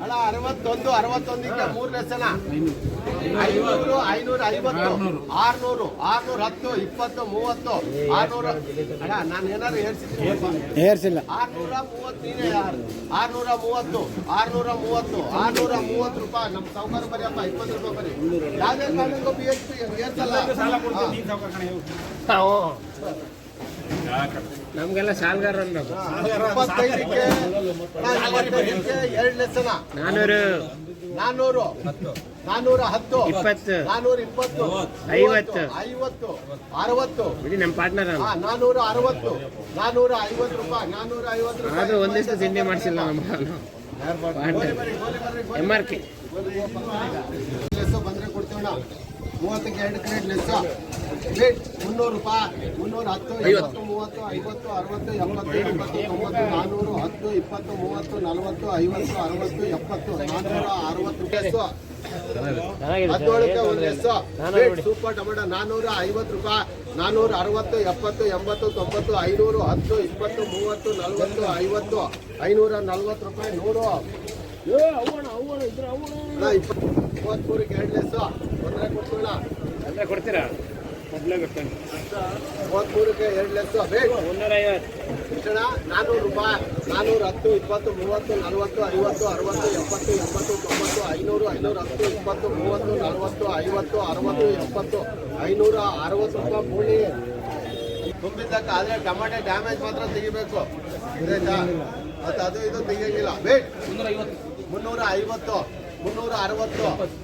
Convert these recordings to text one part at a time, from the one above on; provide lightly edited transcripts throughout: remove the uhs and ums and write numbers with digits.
ಅಲ್ಲ 61 61ಕ್ಕೆ 3 ಲೆಸನ 500 550 600 610 20 30 600 ಅಣ್ಣ ನಾನು ಏನಾದ್ರು ಏರ್ಸಿಲ್ಲ 630 ನೀನೇ 630 630 ರೂಪಾಯಿ ನಮ್ಮ ಸೌಕರ್ಯ ಬರೀಪ್ಪ 20 ರೂಪಾಯಿ ಬರೀ ಯಾವುದೇ ಕಾರಣಕ್ಕೂ BHP ಏರ್ಸಲ್ಲ ನಮ್ಗೆಲ್ಲ ಸಾಲಗಾರ 25ಕ್ಕೆ 2 ಲೆಸನ 400 410 20 420 50 60 ಬಿಡಿ ನಮ್ಮ ಪಾರ್ಟ್ನರ್ 460 450 ರೂಪಾಯಿ 450 ರೂಪಾಯಿ ಅದು ಒಂದಿಷ್ಟು ತಿಂಡಿ ಮಾಡಿಸಿಲ್ಲ ನಮ್ಮ MRK ಲೆಸ್ ಬಂದ್ರೆ ಕೊಡ್ತೀವಣ್ಣ 30ಕ್ಕೆ 2 ಕ್ರೇಟ್ ಲೆಸ್ ರೇಟ್ 300 ರೂಪಾಯಿ 310 50 30 50 60 70 80 90 400 10 20 30 40 50 60 70 460 ರೂಪಾಯಿ 17ಕ್ಕೆ ಒಂದು ಲೆಸ್ ರೇಟ್ ಸೂಪರ್ ಟೊಮೆಟೊ 450 ರೂಪಾಯಿ 460 70 80 90 500 10 20 30 40 50 540 ರೂಪಾಯಿ 33ಕ್ಕೆ 2 ಲೆಸ್ ಒಂದರೆ ಕೊಡ್ತೀವಣ್ಣ ಅಂದ್ರೆ ಕೊಡ್ತೀರಾ 33ಕ್ಕೆ 2 ಲೆಸ್ ರೇಟ್ 150 ಇಷ್ಟಣ 400 ರೂಪಾಯಿ 410 20 30 40 50 60 70 80 90 500 510 20 30 40 50 60 70 560 ರೂಪಾಯಿ ಪೂಳಿ ತುಂಬಿದ್ದಕ್ಕೆ ಆದರೆ ಟಮಾಟೆ ಡ್ಯಾಮೇಜ್ ಮಾತ್ರ ತೆಗಿಬೇಕು ಮತ್ತು ಅದು ಇದು ತೆಗಿಯಂಗಿಲ್ಲ ವೇಟ್ 350 360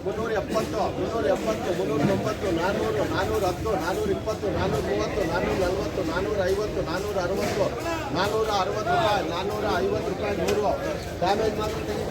370 370 390 400 410 420 430 440 450 460 460 ರೂಪಾಯಿ 450 ರೂಪಾಯಿ 100 ಡ್ಯಾಮೇಜ್ ಮಾತ್ರ ತೆಗಿಬೇಕು